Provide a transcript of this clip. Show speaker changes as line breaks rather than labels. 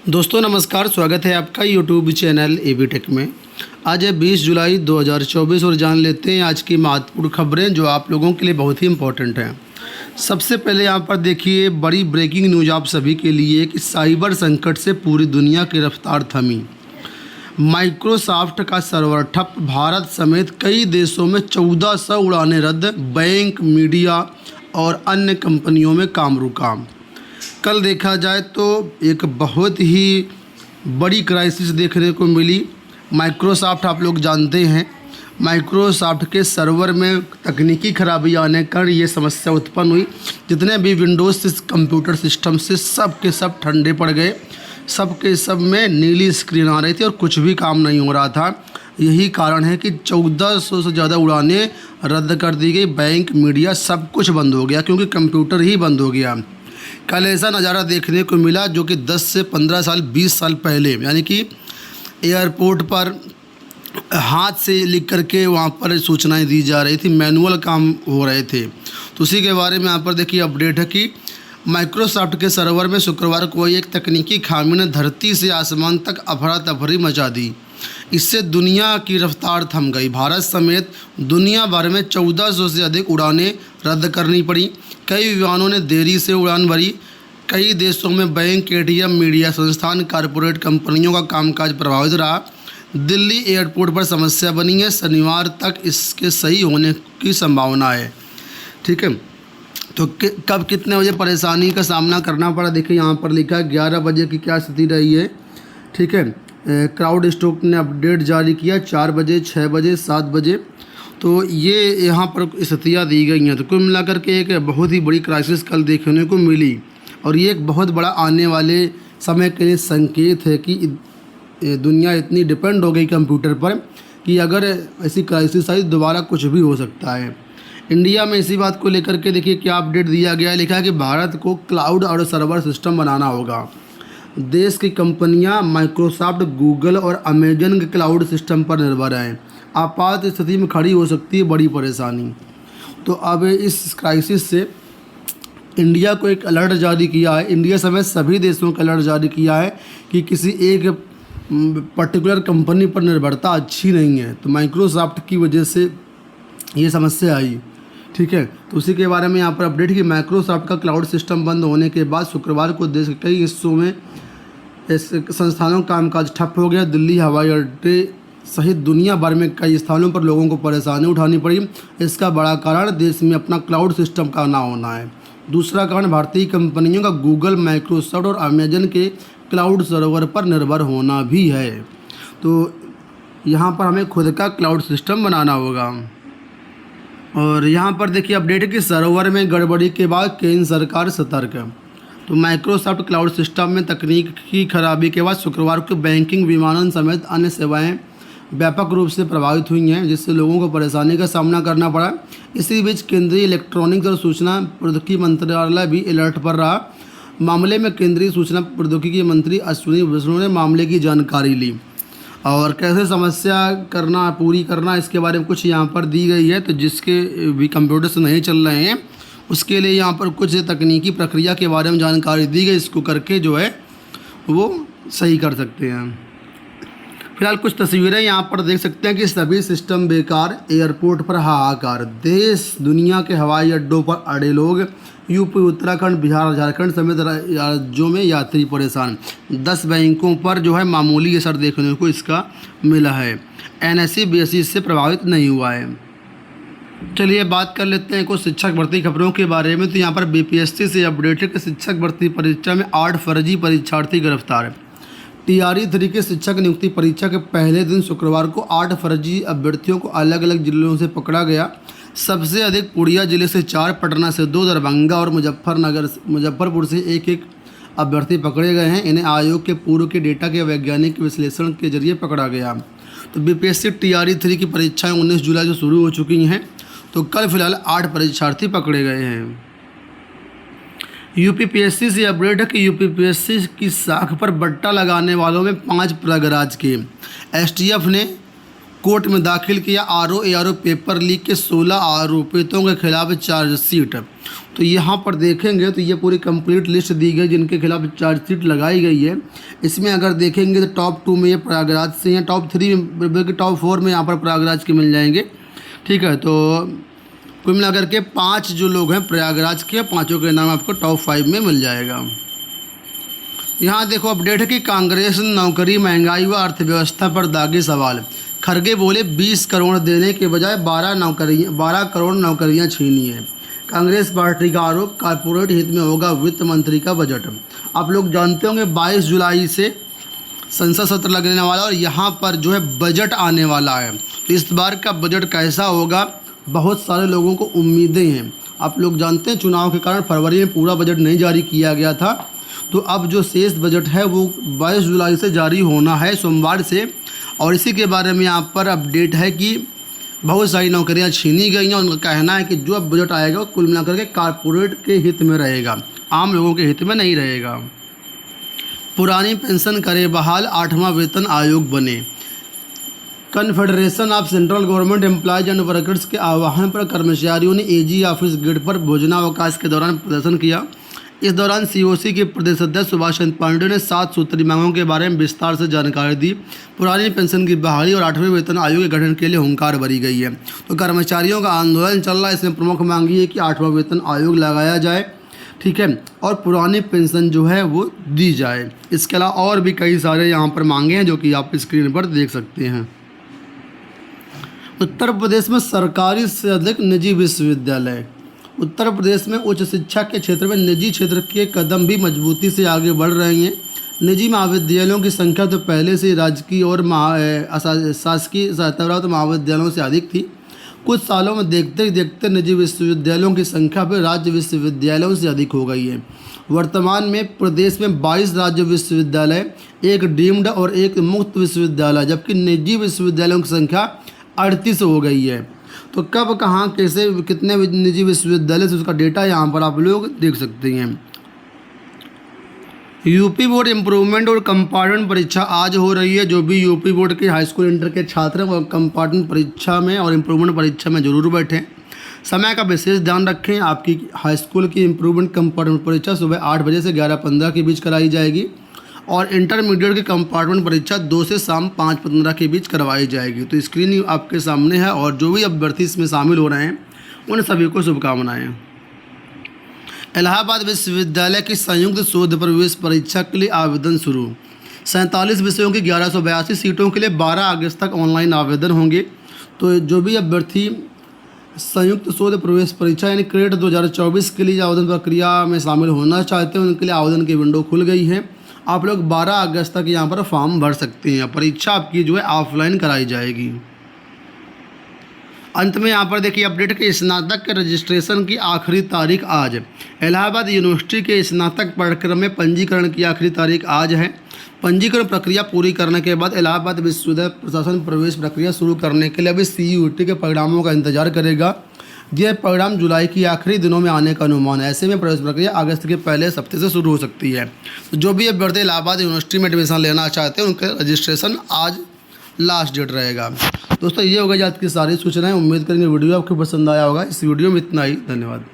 दोस्तों नमस्कार, स्वागत है आपका यूट्यूब चैनल एबी टेक में। आज है 20 जुलाई 2024 और जान लेते हैं आज की महत्वपूर्ण खबरें जो आप लोगों के लिए बहुत ही इम्पोर्टेंट हैं। सबसे पहले यहाँ पर देखिए बड़ी ब्रेकिंग न्यूज़ आप सभी के लिए कि साइबर संकट से पूरी दुनिया की रफ्तार थमी। माइक्रोसॉफ्ट का सर्वर ठप, भारत समेत कई देशों में 1400 उड़ानें रद्द, बैंक, मीडिया और अन्य कंपनियों में काम रुका। कल देखा जाए तो एक बहुत ही बड़ी क्राइसिस देखने को मिली। माइक्रोसॉफ्ट आप लोग जानते हैं, माइक्रोसॉफ्ट के सर्वर में तकनीकी खराबी आने का ये समस्या उत्पन्न हुई। जितने भी विंडोज़ कंप्यूटर सिस्टम से सब के सब ठंडे पड़ गए, सब के सब में नीली स्क्रीन आ रही थी और कुछ भी काम नहीं हो रहा था। यही कारण है कि 1400 से ज़्यादा उड़ानें रद्द कर दी गई। बैंक, मीडिया सब कुछ बंद हो गया क्योंकि कंप्यूटर ही बंद हो गया। कल ऐसा नज़ारा देखने को मिला जो कि 10 से 15 साल 20 साल पहले, यानी कि एयरपोर्ट पर हाथ से लिख करके वहाँ पर सूचनाएं दी जा रही थी, मैनुअल काम हो रहे थे। तो उसी के बारे में यहाँ पर देखिए अपडेट है कि माइक्रोसॉफ्ट के सर्वर में शुक्रवार को एक तकनीकी खामी ने धरती से आसमान तक अफरा तफरी मचा दी। इससे दुनिया की रफ्तार थम गई। भारत समेत दुनिया भर में 1400 से अधिक उड़ानें रद्द करनी पड़ी। कई विमानों ने देरी से उड़ान भरी। कई देशों में बैंक, एटीएम, मीडिया संस्थान, कारपोरेट कंपनियों का कामकाज प्रभावित रहा। दिल्ली एयरपोर्ट पर समस्या बनी है। शनिवार तक इसके सही होने की संभावना है। ठीक है, तो कब कितने बजे परेशानी का सामना करना पड़ा देखिए यहाँ पर लिखा है। 11 बजे की क्या स्थिति रही है। ठीक है, क्राउड स्टॉक ने अपडेट जारी किया 4 बजे, 6 बजे, 7 बजे। तो ये यहाँ पर स्थितियाँ दी गई हैं। तो कुल मिलाकर के एक बहुत ही बड़ी क्राइसिस कल देखने को मिली और ये एक बहुत बड़ा आने वाले समय के लिए संकेत है कि दुनिया इतनी डिपेंड हो गई कंप्यूटर पर कि अगर ऐसी क्राइसिस आई दोबारा कुछ भी हो सकता है। इंडिया में इसी बात को लेकर के देखिए क्या अपडेट दिया गया है। लिखा है कि भारत को क्लाउड और सर्वर सिस्टम बनाना होगा। देश की कंपनियां माइक्रोसॉफ्ट, गूगल और अमेजन के क्लाउड सिस्टम पर निर्भर हैं। आपात स्थिति में खड़ी हो सकती है बड़ी परेशानी। तो अब इस क्राइसिस से इंडिया को एक अलर्ट जारी किया है। इंडिया समेत सभी देशों को अलर्ट जारी किया है कि किसी एक पर्टिकुलर कंपनी पर निर्भरता अच्छी नहीं है। तो माइक्रोसॉफ्ट की वजह से ये समस्या आई। ठीक है, तो उसी के बारे में यहाँ पर अपडेट कि माइक्रोसॉफ्ट का क्लाउड सिस्टम बंद होने के बाद शुक्रवार को देश के कई हिस्सों में संस्थानों का कामकाज ठप हो गया। दिल्ली हवाई अड्डे सहित दुनिया भर में कई स्थानों पर लोगों को परेशानी उठानी पड़ी। इसका बड़ा कारण देश में अपना क्लाउड सिस्टम का ना होना है। दूसरा कारण भारतीय कंपनियों का गूगल, माइक्रोसॉफ्ट और अमेजन के क्लाउड सर्वर पर निर्भर होना भी है। तो यहाँ पर हमें खुद का क्लाउड सिस्टम बनाना होगा। और यहाँ पर देखिए अपडेट है कि सर्वर में गड़बड़ी के बाद केंद्र सरकार सतर्क है। तो माइक्रोसॉफ्ट क्लाउड सिस्टम में तकनीक की खराबी के बाद शुक्रवार को बैंकिंग, विमानन समेत अन्य सेवाएं व्यापक रूप से प्रभावित हुई हैं, जिससे लोगों को परेशानी का सामना करना पड़ा। इसी बीच केंद्रीय इलेक्ट्रॉनिक्स और सूचना प्रौद्योगिकी मंत्रालय भी अलर्ट पर रहा। मामले में केंद्रीय सूचना प्रौद्योगिकी मंत्री अश्विनी वैष्णव ने मामले की जानकारी ली और कैसे समस्या पूरी करना इसके बारे में कुछ यहाँ पर दी गई है। तो जिसके भी कंप्यूटर्स नहीं चल रहे हैं उसके लिए यहाँ पर कुछ तकनीकी प्रक्रिया के बारे में जानकारी दी गई। इसको करके जो है वो सही कर सकते हैं। फिलहाल कुछ तस्वीरें यहाँ पर देख सकते हैं कि सभी सिस्टम बेकार, एयरपोर्ट पर हाहाकार, देश दुनिया के हवाई अड्डों पर अड़े लोग, यूपी, उत्तराखंड, बिहार, झारखंड समेत राज्यों में यात्री परेशान। 10 बैंकों पर जो है मामूली असर देखने को इसका मिला है। एनएससी बीएसई से प्रभावित नहीं हुआ है। चलिए बात कर लेते हैं कुछ शिक्षक भर्ती खबरों के बारे में। तो यहाँ पर बीपीएससी से अपडेट है कि शिक्षक भर्ती परीक्षा में 8 फर्जी परीक्षार्थी गिरफ्तार। टीआरई 3 के शिक्षक नियुक्ति परीक्षा के पहले दिन शुक्रवार को 8 फर्जी अभ्यर्थियों को अलग अलग जिलों से पकड़ा गया। सबसे अधिक पूर्णिया जिले से 4, पटना से 2, दरभंगा और मुजफ्फरपुर से 1 अभ्यर्थी पकड़े गए हैं। इन्हें आयोग के पूर्व के डेटा के वैज्ञानिक विश्लेषण के जरिए पकड़ा गया। तो बीपीएससी टीआरई 3 की परीक्षाएं 19 जुलाई से शुरू हो चुकी हैं। तो कल फिलहाल 8 परीक्षार्थी पकड़े गए हैं। यूपीपीएससी से अपडेट है कि यूपीपीएससी की साख पर बट्टा लगाने वालों में 5 प्रयागराज के। एसटीएफ ने कोर्ट में दाखिल किया। आरओ पेपर लीक के 16 आरोपितों के खिलाफ चार्जशीट। तो यहाँ पर देखेंगे तो ये पूरी कंप्लीट लिस्ट दी गई जिनके खिलाफ चार्जशीट लगाई गई है। इसमें अगर देखेंगे तो टॉप 2 में ये प्रयागराज से हैं, टॉप 3 में बल्कि टॉप 4 में यहाँ पर प्रयागराज के मिल जाएंगे। ठीक है, तो कुल मिलाकर के 5 जो लोग हैं प्रयागराज के, पाँचों के नाम आपको टॉप 5 में मिल जाएगा। यहाँ देखो अपडेट है कि कांग्रेस नौकरी, महंगाई व अर्थव्यवस्था पर दागे सवाल। खरगे बोले 20 करोड़ देने के बजाय 12 करोड़ नौकरियाँ छीनी है। कांग्रेस पार्टी का आरोप, कारपोरेट हित में होगा वित्त मंत्री का बजट। आप लोग जानते होंगे 22 जुलाई से संसद सत्र लगने वाला और यहाँ पर जो है बजट आने वाला है। तो इस बार का बजट कैसा होगा, बहुत सारे लोगों को उम्मीदें हैं। आप लोग जानते हैं चुनाव के कारण फरवरी में पूरा बजट नहीं जारी किया गया था, तो अब जो शेष बजट है वो 22 जुलाई से जारी होना है, सोमवार से। और इसी के बारे में यहाँ पर अपडेट है कि बहुत सारी नौकरियाँ छीनी गई हैं। उनका कहना है कि जो अब बजट आएगा वो कुल मिलाकर के कारपोरेट के हित में रहेगा, आम लोगों के हित में नहीं रहेगा। पुरानी पेंशन करे बहाल, 8वां वेतन आयोग बने। Confederation of central government employees and workers के आह्वान पर कर्मचारियों ने एजी ऑफिस गेट पर भोजनावकाश के दौरान प्रदर्शन किया। इस दौरान सीओसी के प्रदेश अध्यक्ष सुभाष चंद्र पांडे ने 7 सूत्री मांगों के बारे में विस्तार से जानकारी दी। पुरानी पेंशन की बहाली और 8वें वेतन आयोग के गठन के लिए हुंकार भरी गई है। तो कर्मचारियों का आंदोलन चल रहा है, इसमें प्रमुख मांग ये है कि 8वां वेतन आयोग लगाया जाए, ठीक है, और पुरानी पेंशन जो है वो दी जाए। इसके अलावा और भी कई सारे यहाँ पर मांगे हैं जो कि आप स्क्रीन पर देख सकते हैं। उत्तर प्रदेश में सरकारी से अधिक निजी विश्वविद्यालय। उत्तर प्रदेश में उच्च शिक्षा के क्षेत्र में निजी क्षेत्र के कदम भी मजबूती से आगे बढ़ रहे हैं। निजी महाविद्यालयों की संख्या तो पहले से राजकीय और शासकीय सहायता प्राप्त महाविद्यालयों से अधिक थी। कुछ सालों में देखते ही देखते निजी विश्वविद्यालयों की संख्या भी राज्य विश्वविद्यालयों से अधिक हो गई है। वर्तमान में प्रदेश में 22 राज्य विश्वविद्यालय, 1 डीम्ड और 1 मुक्त विश्वविद्यालय, जबकि निजी विश्वविद्यालयों की संख्या 38 हो गई है। तो कब, कहाँ, कैसे, कितने निजी विश्वविद्यालय से उसका डेटा यहाँ पर आप लोग देख सकते हैं। यूपी बोर्ड इम्प्रूवमेंट और कंपार्टमेंट परीक्षा आज हो रही है। जो भी यूपी बोर्ड के हाई स्कूल इंटर के छात्र हैं वो कंपार्टमेंट परीक्षा में और इम्प्रूवमेंट परीक्षा में जरूर बैठें। समय का विशेष ध्यान रखें। आपकी हाई स्कूल की इम्प्रूवमेंट कंपार्टमेंट परीक्षा सुबह 8 बजे से 11:15 के बीच कराई जाएगी और इंटरमीडिएट की कंपार्टमेंट परीक्षा 2 से शाम 5:15 के बीच करवाई जाएगी। तो स्क्रीन आपके सामने है और जो भी अभ्यर्थी इसमें शामिल हो रहे हैं उन सभी को शुभकामनाएं। इलाहाबाद विश्वविद्यालय की संयुक्त शोध प्रवेश परीक्षा के लिए आवेदन शुरू। 47 विषयों की 1182 सीटों के लिए 12 अगस्त तक ऑनलाइन आवेदन होंगे। तो जो भी अभ्यर्थी संयुक्त शोध प्रवेश परीक्षा यानी क्रेट 2024 के लिए आवेदन प्रक्रिया में शामिल होना चाहते हैं उनके लिए आवेदन की विंडो खुल गई है। आप लोग 12 अगस्त तक यहाँ पर फॉर्म भर सकते हैं। परीक्षा आपकी जो है ऑफलाइन कराई जाएगी। अंत में यहाँ पर देखिए अपडेट के स्नातक के रजिस्ट्रेशन की आखिरी तारीख आज। इलाहाबाद यूनिवर्सिटी के स्नातक पाठ्यक्रम में पंजीकरण की आखिरी तारीख आज है। पंजीकरण प्रक्रिया पूरी करने के बाद इलाहाबाद विश्वविद्यालय प्रशासन प्रवेश प्रक्रिया शुरू करने के लिए अभी CUET के परिणामों का इंतजार करेगा। यह परिणाम जुलाई की आखिरी दिनों में आने का अनुमान है। ऐसे में प्रवेश प्रक्रिया अगस्त के पहले हफ्ते से शुरू हो सकती है। तो जो भी अभ्यर्थी इलाहाबाद यूनिवर्सिटी में एडमिशन लेना चाहते हैं उनका रजिस्ट्रेशन आज लास्ट डेट रहेगा। दोस्तों ये होगा आज की सारी सूचनाएं। उम्मीद करेंगे वीडियो आपको पसंद आया होगा। इस वीडियो में इतना ही, धन्यवाद।